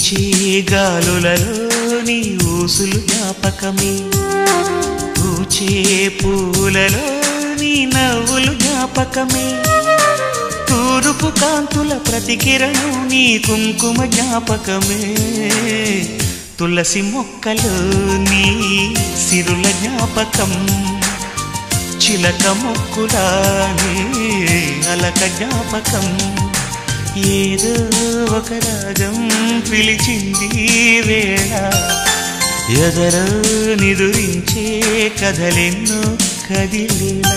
వీచే గాలులలో నీ ఊసులు జ్ఞాపకమే పూచే పూలలో నీ నవ్వులు జ్ఞాపకమే తూరుపు కాంతుల ప్రతికిరణం నీ కుంకుమ జ్ఞాపకమే తులసి మొక్కలో నీ సిరుల జ్ఞాపకం చిలక మొక్కులా నీ అలక జ్ఞాపకం ఏదో ఒక రాగం పిలిచింది వేళ ఎదరో నిదురించే కథలెన్నో కదిలేలా